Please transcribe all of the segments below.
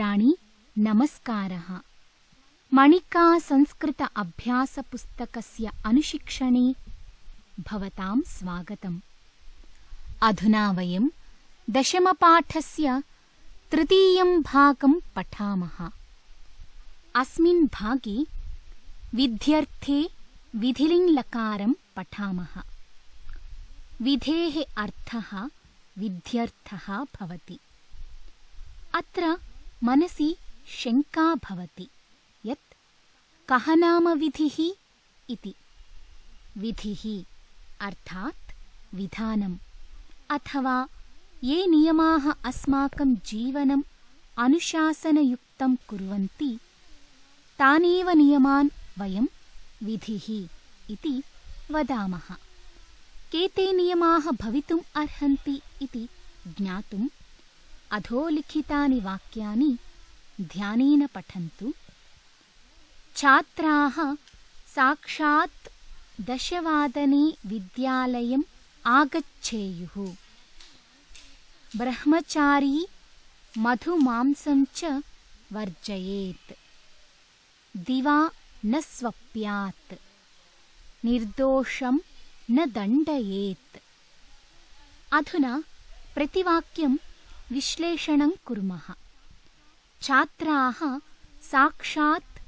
मित्राणि, नमस्कारः। मणिका संस्कृत अभ्यासपुस्तकस्य अनुशिक्षणे भवतां स्वागतम्। अधुना वयं दशमपाठस्य तृतीयं भागं पठामः। अस्मिन् भागे विध्यर्थे विधिलिङ्लकारं पठामः। विधेः अर्थः विध्यर्थः भवति। अत्र मनसि शङ्का भवति यत् कः नाम विधिः इति। विधिः अर्थात् विधानम् अथवा ये नियमाः अस्माकं जीवनम् अनुशासनयुक्तं कुर्वन्ति तानेव नियमान् वयं विधिः इति वदामः। केते नियमाः भवितुम् अर्हन्ति इति ज्ञातुम् अधोलिखितानि वाक्यानि ध्यानेन पठन्तु। छात्राः साक्षात् 10:00 विद्यालयम् आगच्छेयुः। ब्रह्मचारी मधुमांसं च वर्जयेत्। दिवा न स्वप्यात्। निर्दोषं न दण्डयेत्। अधुना प्रतिवाक्यं विश्लेषणं कुर्मः। छात्राः साक्षात्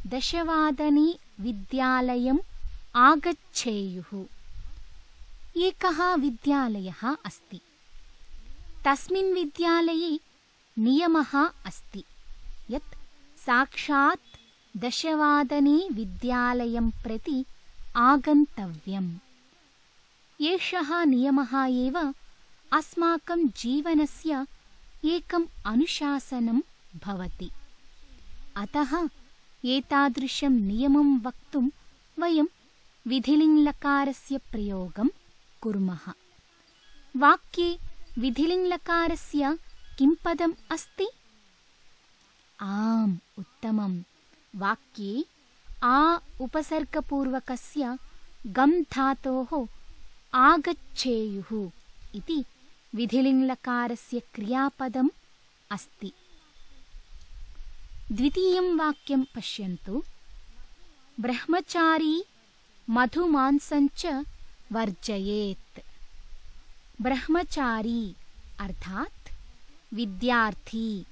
10:00 विद्यालयम् आगच्छेयुः। एकः विद्यालयः अस्ति। तस्मिन् विद्यालये नियमः अस्ति यत् साक्षात् 10:00 विद्यालयं प्रति आगन्तव्यम्। एषः नियमः एव अस्माकं जीवनस्य एकम् अनुशासनं भवति। अतः एतादृशं नियमं वक्तुं वयं विधिलिङ्लकारस्य प्रयोगं कुर्मः। वाक्ये विधिलिङ्लकारस्य किं पदम् अस्ति? आम्, उत्तमम्। वाक्ये आ उपसर्गपूर्वकस्य गम् धातोः आगच्छेयुः इति विधिलिङ्लकारस्य क्रियापदम् अस्ति। द्वितीयं वाक्यं पश्यन्तु। ब्रह्मचारी मधुमांसं च वर्जयेत्। ब्रह्मचारी अर्थात् विद्यार्थी।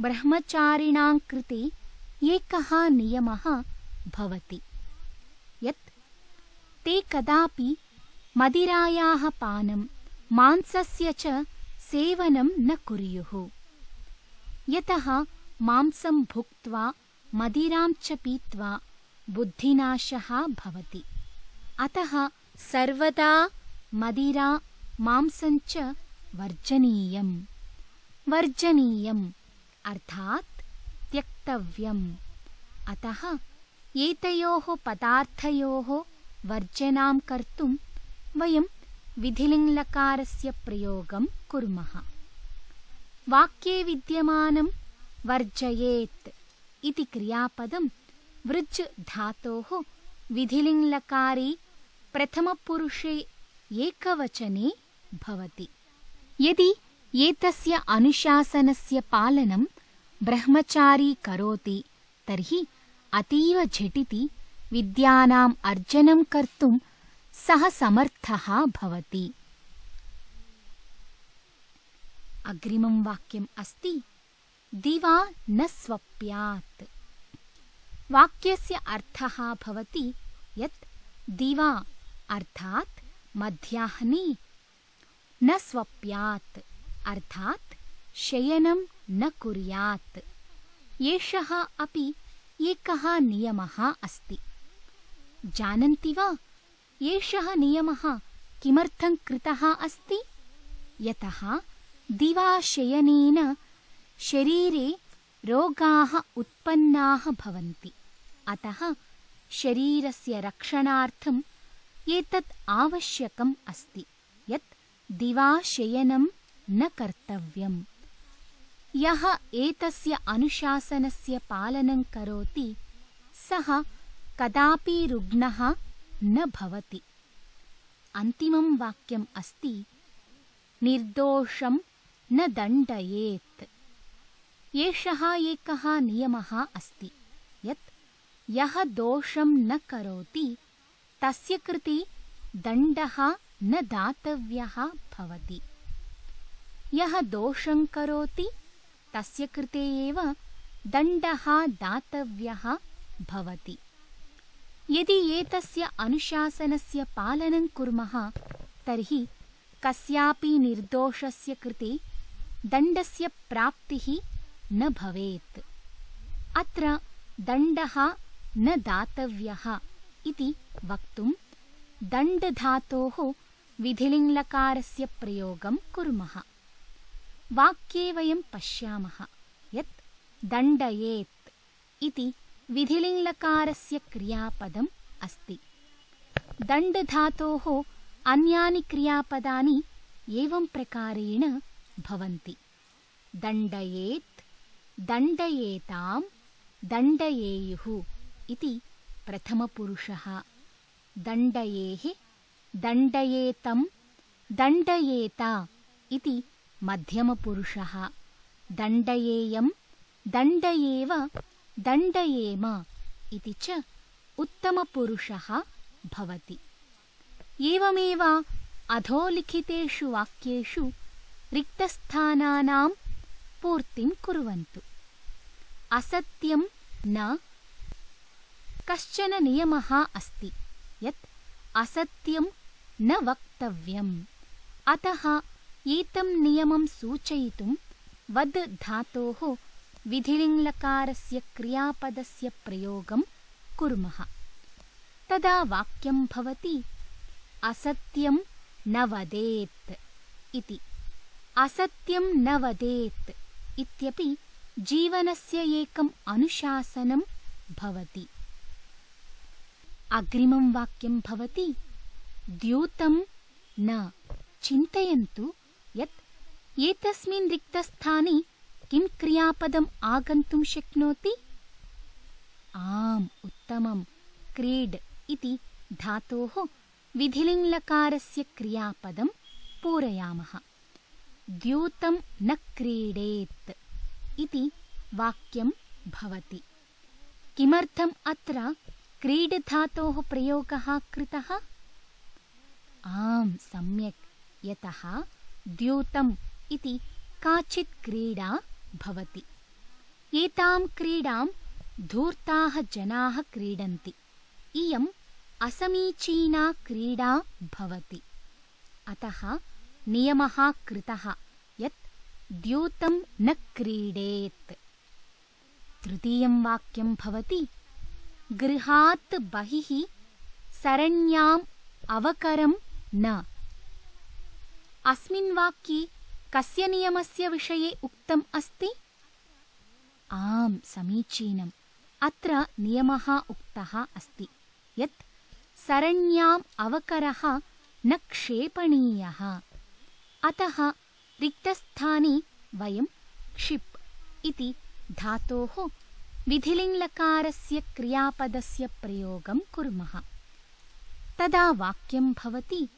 ब्रह्मचारिणां कृते एकः नियमः भवति यत् ते कदापि मदिरायाः पानं मांसस्य च सेवनं न कुर्युः। यतः मांसं भुक्त्वा मदिरां च पीत्वा बुद्धिनाशः भवति। अतः सर्वदा मदिरा मांसं च वर्जनीयम्। वर्जनीयम् अर्थात् त्यक्तव्यम्। अतः एतयोः पदार्थयोः वर्जनां कर्तुं वयं विधिलिङ्लकारस्य प्रयोगं कुर्मः। वाक्ये विद्यमानं वर्जयेत् इति क्रियापदं वृज् धातोः विधिलिङ्लकारे प्रथमपुरुषे एकवचने भवति। यदि एतस्य अनुशासनस्य पालनं ब्रह्मचारी करोति तर्हि अतीव झटिति विद्यानाम् अर्जनं कर्तुं सः समर्थः भवति। अग्रिमं वाक्यम् अस्ति दिवा न स्वप्यात्। वाक्यस्य अर्थः भवति यत् दिवा अर्थात् मध्याह्ने न स्वप्यात् अर्थात् शयनं न कुर्यात्। एषः अपि एकः नियमः अस्ति। जानन्ति वा एषः नियमः किमर्थं कृतः अस्ति? यतः दिवाशयनेन शरीरे रोगाः उत्पन्नाः भवन्ति। अतः शरीरस्य रक्षणार्थम् एतत् आवश्यकम् अस्ति यत् दिवाशयनं न कर्तव्यम्। यः एतस्य अनुशासनस्य पालनं करोति सः कदापि रुग्णः न भवति। अन्तिमं वाक्यम् अस्ति निर्दोषं न दण्डयेत्। एषः एकः नियमः अस्ति यत् यः दोषं न करोति तस्य कृते दण्डः न दातव्यः भवति। यः दोषं करोति तस्य कृते एव दण्डः दातव्यः भवति। यदि एतस्य अनुशासनस्य पालनं कुर्मः तर्हि कस्यापि निर्दोषस्य कृते दण्डस्य प्राप्तिः न भवेत्। अत्र दण्डः न दातव्यः इति वक्तुं दण्डधातोः विधिलिङ्लकारस्य प्रयोगं कुर्मः। वाक्ये वयं पश्यामः यत् दण्डयेत् इति विधिलिङ्लकारस्य क्रियापदम् अस्ति। दण्डधातोः अन्यानि क्रियापदानि एवं प्रकारेण भवन्ति। दण्डयेत्, दण्डयेतां, दण्डयेयुः इति प्रथमपुरुषः। दण्डयेः, दण्डयेतं, दण्डयेता इति मध्यमपुरुषः। दण्डयेयं, दण्डयेव, दण्डयेम इति च उत्तमपुरुषः भवति। एवमेव अधोलिखितेषु वाक्येषु रिक्तस्थानानां पूर्तिं कुर्वन्तु। असत्यं न कश्चन नियमः अस्ति यत् असत्यं न वक्तव्यम्। अतः एतं नियमं सूचयितुं वद् धातोः विधिलिङ्लकारस्य क्रियापदस्य प्रयोगं कुर्मः। तदा वाक्यं भवति असत्यं न वदेत् इति। असत्यं न वदेत् इत्यपि जीवनस्य एकम् अनुशासनं भवति। अग्रिमं वाक्यं भवति द्यूतं न। चिन्तयन्तु यत् एतस्मिन् रिक्तस्थाने किं क्रियापदम् आगन्तुं शक्नोति? आम्, उत्तमं, क्रीड् इति धातोः विधिलिङ्लकारस्य क्रियापदं पूरयामः। द्यूतं न क्रीडेत् इति वाक्यं भवति। किमर्थम् अत्र क्रीड् धातोः प्रयोगः कृतः? आम्, सम्यक्, यतः द्यूतम् इति काचित् क्रीडा भवति। एतां क्रीडां धूर्ताः जनाः क्रीडन्ति। इयम् असमीचीना क्रीडा भवति। अतः नियमः कृतः यत् द्यूतं न क्रीडेत्। तृतीयं वाक्यं भवति गृहात् बहिः सरण्याम् अवकरं न। अस्मिन् वाक्ये कस्य नियमस्य विषये उक्तम् अस्ति? आम्, समीचीनम्। अत्र नियमः उक्तः अस्ति यत् सरण्याम् अवकरः न क्षेपणीयः। अतः रिक्तस्थाने वयं क्षिप् इति धातोः विधिलिङ्लकारस्य क्रियापदस्य प्रयोगं कुर्मः। तदा वाक्यं भवति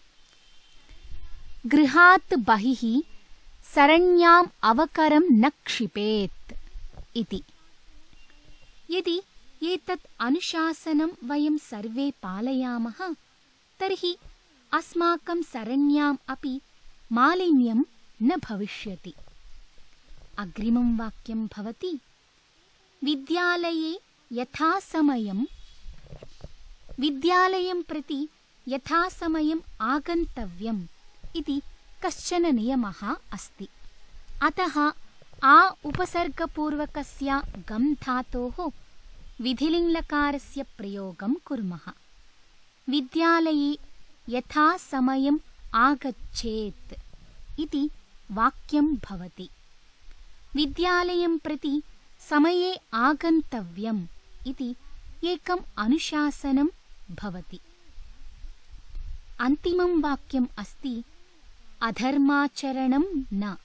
गृहात् बहिः सरण्याम् अवकरं न क्षिपेत् इति। यदि एतत् अनुशासनं वयं सर्वे पालयामः तर्हि अस्माकं सरण्याम् अपि मालिन्यं न भविष्यति। अग्रिमं वाक्यं भवति विद्यालयं प्रति यथासमयम् आगन्तव्यम् इति कश्चन नियमः अस्ति। अतः आ उपसर्गपूर्वकस्य गम् धातोः विधिलिङ्लकारस्य प्रयोगं कुर्मः। विद्यालये यथासमयम् आगच्छेत् इति वाक्यं भवति। विद्यालयं प्रति समये आगन्तव्यम् इति एकम् अनुशासनं भवति। अन्तिमं वाक्यम् अस्ति अधर्माचरणं न।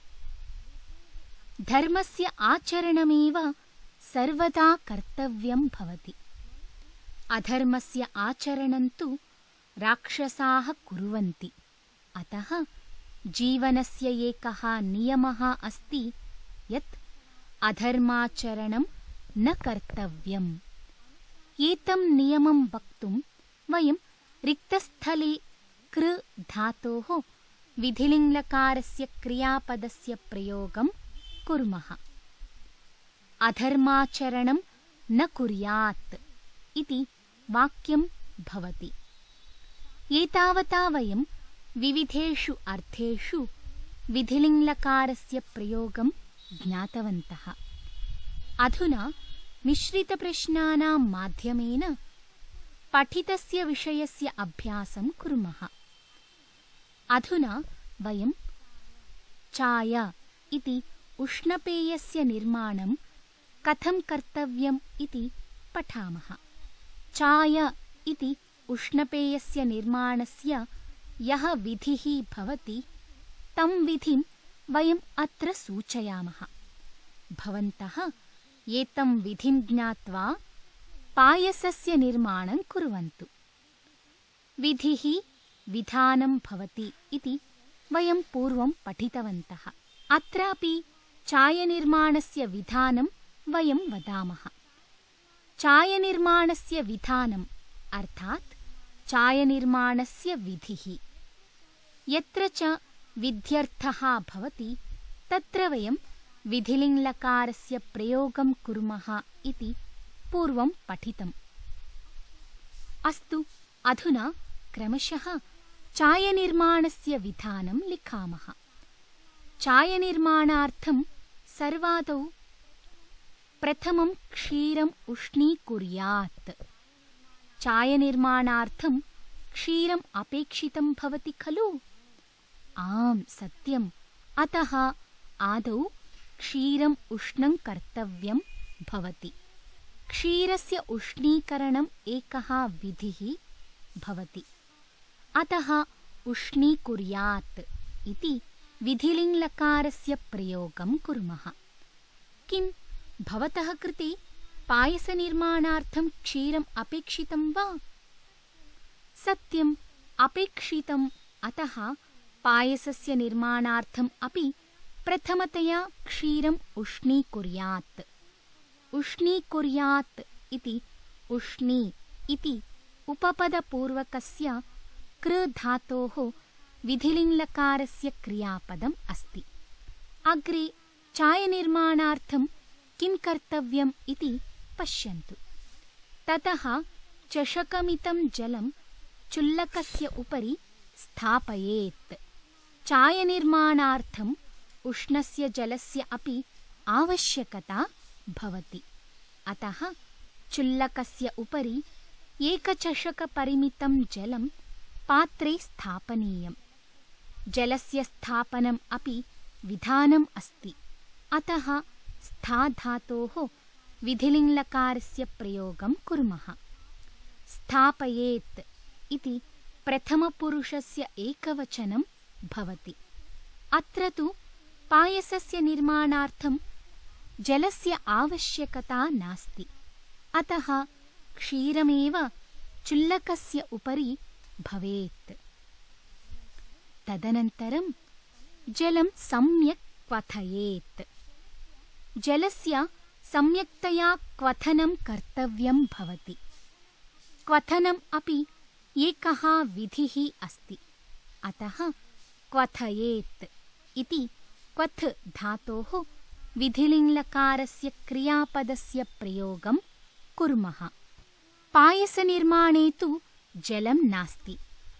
धर्मस्य आचरणमेव सर्वदा कर्तव्यं भवति। अधर्मस्य आचरणं तु राक्षसाः कुर्वन्ति। अतः जीवनस्य एकः नियमः अस्ति यत् अधर्माचरणं न कर्तव्यम्। एतं नियमं वक्तुं वयं रिक्तस्थले कृ धातोः विधिलिङ्लकारस्य क्रियापदस्य प्रयोगं कुर्मः। अधर्माचरणं न कुर्यात् इति वाक्यं भवति। एतावता वयं विविधेषु अर्थेषु विधिलिङ्लकारस्य प्रयोगं ज्ञातवन्तः। अधुना मिश्रितप्रश्नानां माध्यमेन पठितस्य विषयस्य अभ्यासं कुर्मः। अधुना वयं चाय इति उष्णपेयस्य निर्माणं कथं कर्तव्यम् इति पठामः। चाय इति उष्णपेयस्य निर्माणस्य यः विधिः भवति तं विधिं वयम् अत्र सूचयामः। भवन्तः एतं विधिं ज्ञात्वा पायसस्य निर्माणं कुर्वन्तु। विधिः विधानं भवति इति वयं पूर्वं पठितवन्तः। अत्रापि चायनिर्माणस्य विधानं वयं वदामः। चायनिर्माणस्य विधानम् अर्थात् चायनिर्माणस्य विधिः। यत्र च विध्यर्थः भवति तत्र वयं विधिलिङ्लकारस्य प्रयोगं कुर्मः इति पूर्वं पठितम्। अस्तु, अधुना क्रमशः चायनिर्माणस्य विधानं लिखामः। चायनिर्माणार्थं सर्वादौ प्रथमं क्षीरम् उष्णीकुर्यात्। चायनिर्माणार्थं क्षीरम् अपेक्षितं भवति खलु? आम्, सत्यम्। अतः आदौ क्षीरम् उष्णं कर्तव्यं भवति। क्षीरस्य उष्णीकरणम् एकः विधिः भवति। अतः उष्णीकुर्यात् इति विधिलिङ्लकारस्य प्रयोगं कुर्मः। किं भवतः कृते पायसनिर्माणार्थं क्षीरम् अपेक्षितं वा? सत्यम्, अपेक्षितम्। अतः पायसस्य निर्माणार्थम् अपि प्रथमतया क्षीरम् उष्णीकुर्यात्। उष्णीकुर्यात् इति उष्णी इति उपपदपूर्वकस्य कृ धातोः विधिलिङ्लकारस्य क्रियापदम् अस्ति। अग्रे चायनिर्माणार्थं किं कर्तव्यम् इति पश्यन्तु। ततः चषकमितं जलं चुल्लकस्य उपरि स्थापयेत्। चायनिर्माणार्थम् उष्णस्य जलस्य अपि आवश्यकता भवति। अतः चुल्लकस्य उपरि एकचषकपरिमितं जलं पात्रे स्थापनीयम्। जलस्य स्थापनम् अपि विधानम् अस्ति। अतः स्थाधातोः विधिलिङ्लकारस्य प्रयोगं कुर्मः। स्थापयेत् इति प्रथमपुरुषस्य एकवचनं भवति। अत्र तु पायसस्य निर्माणार्थं जलस्य आवश्यकता नास्ति। अतः क्षीरमेव चुल्लकस्य उपरि भवेत्। तदनन्तरं जलं सम्यक् क्वथयेत्। जलस्य सम्यक्तया क्वथनं कर्तव्यं भवति। क्वथनम् अपि एकः विधिः अस्ति। अतः क्वथयेत् इति क्वथ धातोः विधिलिङ्लकारस्य क्रियापदस्य प्रयोगं कुर्मः। पायसनिर्माणे तु जलं नास्ति।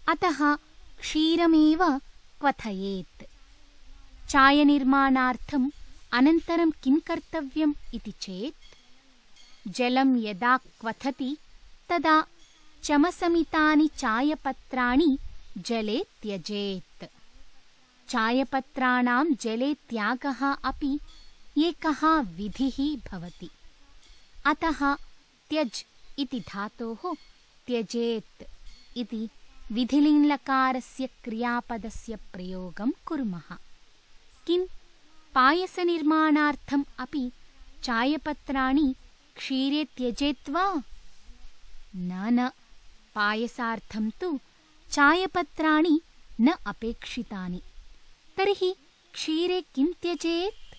अतः क्षीरमेव क्वथयेत्। चायनिर्माणार्थम् अनन्तरं किं कर्तव्यम् इति चेत् जलं यदा क्वथति तदा चमसमितानि चायपत्राणि जले त्यजेत्। चायपत्राणां जले त्यागः अपि एकः विधिः भवति। अतः त्यज् इति धातोः त्यजेत् इति विधिलिङ्लकारस्य क्रियापदस्य प्रयोगं कुर्मः। किं पायसनिर्माणार्थम् अपि चायपत्राणि क्षीरे त्यजेत् वा? न, पायसार्थं तु चायपत्राणि न अपेक्षितानि। तर्हि क्षीरे किं त्यजेत्?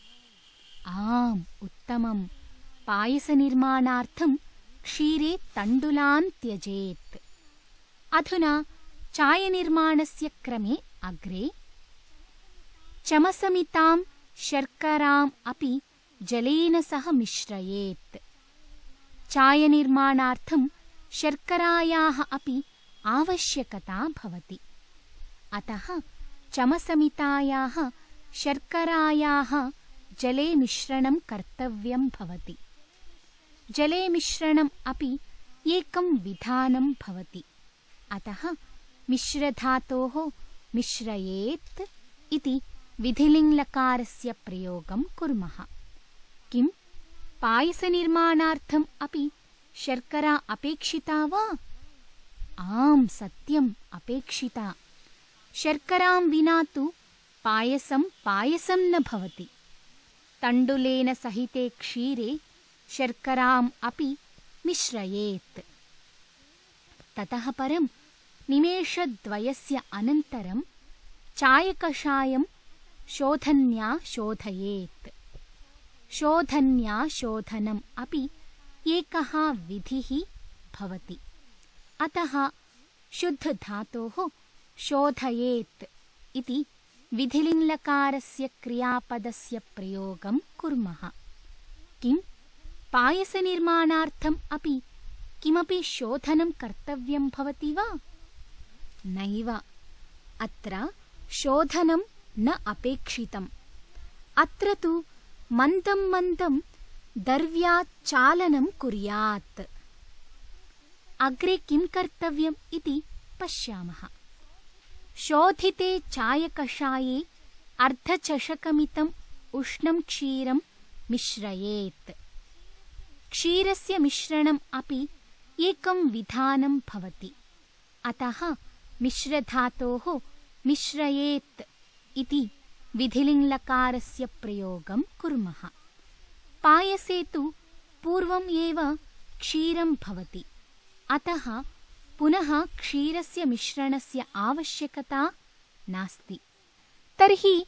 आम्, उत्तमम्। पायसनिर्माणार्थं क्षीरे तण्डुलान् त्यजेत्। अधुना चायनिर्माणस्य क्रमे अग्रे चमसमितां शर्कराम् अपि जलेन सह मिश्रयेत्। चायनिर्माणार्थं शर्करायाः अपि आवश्यकता भवति। अतः चमसमितायाः शर्करायाः जले मिश्रणं कर्तव्यं भवति। जले मिश्रणम् अपि एकं विधानं भवति। अतः मिश्रधातोः मिश्रयेत् इति विधिलिङ्लकारस्य प्रयोगं कुर्मः। किं पायसनिर्माणार्थम् अपि शर्करा अपेक्षिता वा? आम्, सत्यम्, अपेक्षिता। शर्करां विना तु पायसं न भवति। तण्डुलेन सहिते क्षीरे शर्कराम् अपि मिश्रयेत्। ततः परं निमेषद्वयस्य अनन्तरं चायकषायं शोधन्या शोधयेत्। शोधन्या शोधनम् अपि एकः विधिः भवति। अतः शुद्धधातोः शोधयेत् इति विधिलिङ्लकारस्य क्रियापदस्य प्रयोगं कुर्मः। किं पायसनिर्माणार्थम् अपि किमपि शोधनं कर्तव्यं भवति वा? नैव, अत्र शोधनं न अपेक्षितम्। अत्र तु मन्दं मन्दं दर्व्यात् चालनं कुर्यात्। अग्रे किं कर्तव्यम् इति पश्यामः। शोधिते चायकषाये अर्धचषकमितम् उष्णं क्षीरं मिश्रयेत्। क्षीरस्य मिश्रणम् अपि एकं विधानं भवति। अतः मिश्रधातोः मिश्रयेत् इति विधिलिङ्लकारस्य प्रयोगं कुर्मः। पायसे तु पूर्वम् एव क्षीरं भवति। अतः पुनः क्षीरस्य मिश्रणस्य आवश्यकता नास्ति। तर्हि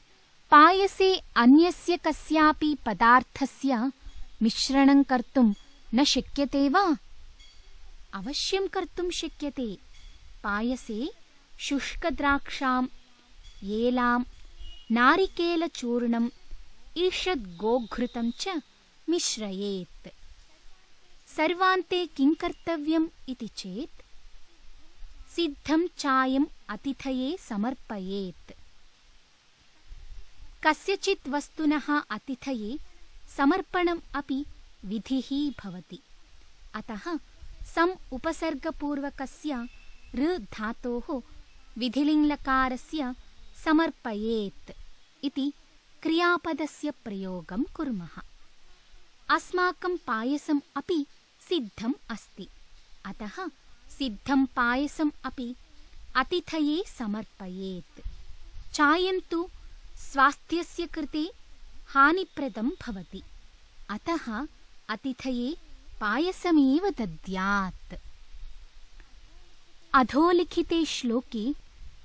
पायसे अन्यस्य कस्यापि पदार्थस्य मिश्रणं कर्तुं न शक्यते वा? अवश्यं कर्तुं शक्यते। पायसे शुष्कद्राक्षां, एलां, नारिकेलचूर्णम्, ईषद्गोघृतं च मिश्रयेत्। सर्वान्ते किं कर्तव्यम् इति चेत् सिद्धं चायम् अतिथये समर्पयेत्। कस्यचित् वस्तुनः अतिथये समर्पणम् अपि विधिः भवति। अतः सम् उपसर्गपूर्वकस्य ऋ धातोः विधिलिङ्लकारस्य समर्पयेत् इति क्रियापदस्य प्रयोगं कुर्मः। अस्माकं पायसम् अपि सिद्धम् अस्ति। अतः सिद्धं पायसम् अपि अतिथये समर्पयेत्। चायं तु स्वास्थ्यस्य कृते हानिप्रदं भवति। अतः अतिथये पायसमेव दद्यात्। अधोलिखिते श्लोके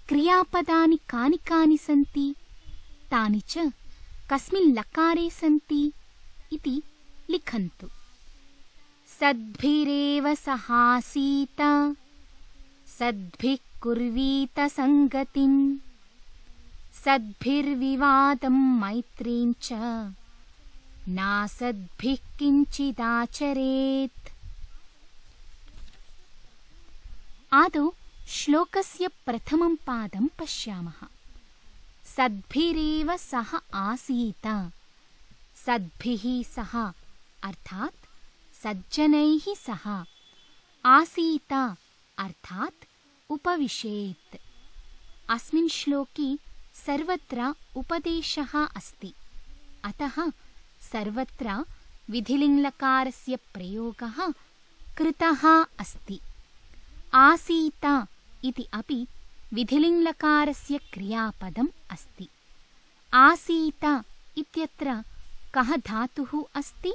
क्रियापदानि कानि कानि सन्ति, तानि च कस्मिन् लकारे सन्ति इति लिखन्तु। सद्भिरेव सहासीत, सद्भिः कुर्वीत संगतिं, सद्भिर्विवादं मैत्रीं च नासद्भिः किञ्चिदाचरेत्। आदौ श्लोकस्य प्रथमं पादं पश्यामः। सद्भिरेव सह आसीत। सद्भिः सह अर्थात् सज्जनैः सह, आसीत अर्थात् उपविशेत्। अस्मिन् श्लोके सर्वत्र उपदेशः अस्ति। अतः सर्वत्र विधिलिङ्लकारस्य प्रयोगः कृतः अस्ति। आसीत इति अपि विधिलिङ्लकारस्य क्रियापदम् अस्ति। आसीत इत्यत्र कः धातुः अस्ति?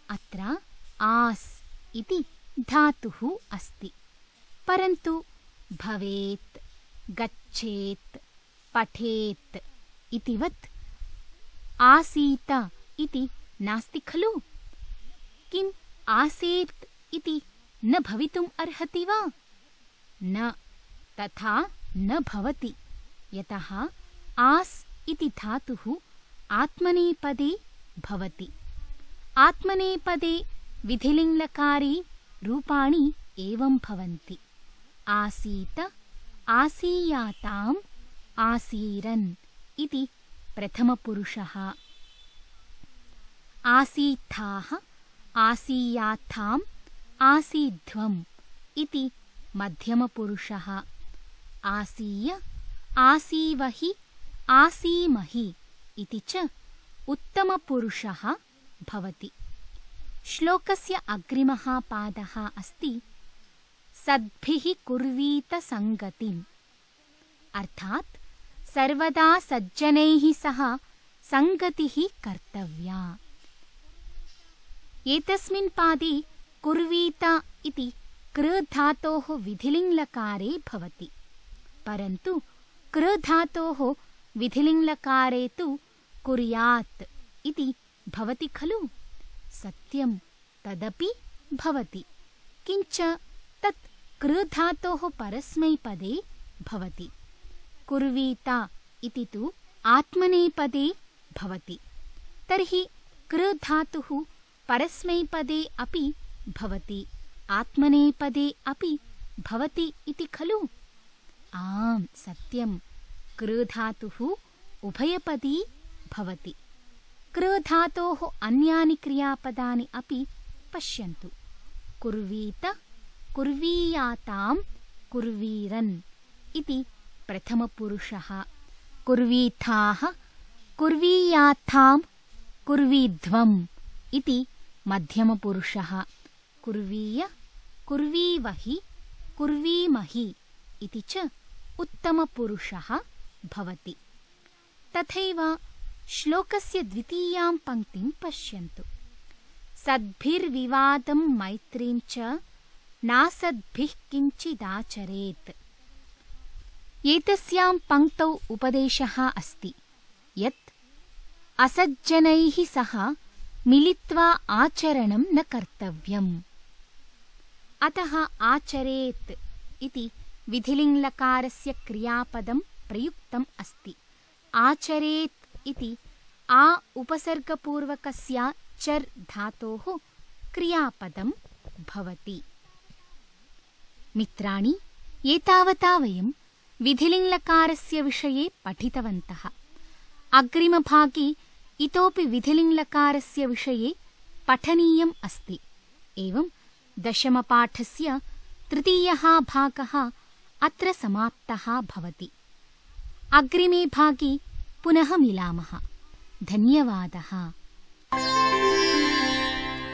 अत्र आस् इति धातुः अस्ति। परन्तु भवेत्, गच्छेत्, पठेत् इतिवत् आसीत इति नास्ति खलु? किम् आसीत् इति न भवितुम् अर्हति वा? न, तथा न भवति, यतः आस् इति धातुः आत्मनेपदे भवति। आत्मनेपदे विधिलिङ्लकारे रूपाणि एवं भवन्ति: आसीत, आसीयाताम्, आसीरन् इति प्रथमपुरुषः, आसीत्थाः, आसीयात्थाम्, आसीध्वम् इति मध्यमपुरुषः, आसीय, आसीवहि, आसीमहि इति च उत्तमपुरुषः भवति। श्लोकस्य अग्रिमः पादः अस्ति सद्भिः कुर्वीत सङ्गतिम्, अर्थात् सर्वदा सज्जनैः सह सङ्गतिः कर्तव्या। एतस्मिन् पादे कुर्वीत इति कृ धातोः विधिलिङ्लकारे भवति, परन्तु कृ धातोः विधिलिङ्लकारे तु कुर्यात् इति भवति खलु? सत्यं, तदपि भवति, किञ्च तत् कृ धातोः परस्मैपदे भवति। कुर्वीत इति तु आत्मनेपदे भवति, तर्हि कृ धातुः परस्मैपदे अपि भवति, आत्मनेपदे अपि भवति इति खलु? आम्, सत्यं, कृ धातुः उभयपदी भवति। कृ धातोः अन्यानि क्रियापदानि अपि पश्यन्तु: कुर्वीत, कुर्वीयाताम्, कुर्वीरन् इति प्रथमपुरुषः, कुर्वीथाः, कुर्वीयाथाम्, कुर्वीध्वम् इति मध्यमपुरुषः, कुर्वीय, कुर्वीवहि, कुर्वीमहि इति च उत्तमपुरुषः भवति। तथैव श्लोकस्य द्वितीयां पङ्क्तिं पश्यन्तु: सद्भिर्विवादं मैत्रीं च नासद्भिः किञ्चिदाचरेत्। एतस्यां पङ्क्तौ उपदेशः अस्ति यत् असज्जनैः सह मिलित्वा आचरणं न कर्तव्यम्। अतः आचरेत् इति विधिलिङ्लकारस्य क्रियापदं प्रयुक्तम् अस्ति। आचरेत् इति आ उपसर्गपूर्वकस्य चर् धातोः क्रियापदं भवति। मित्राणि, एतावता वयं विधिलिङ्लकारस्य विषये पठितवन्तः। अग्रिमभागे इतोपि विधिलिङ्लकारस्य विषये पठनीयम् अस्ति। एवं दशमपाठस्य तृतीयः भागः अत्र समाप्तः भवति। अग्रिमे भागे पुनः मिलामः। धन्यवादः।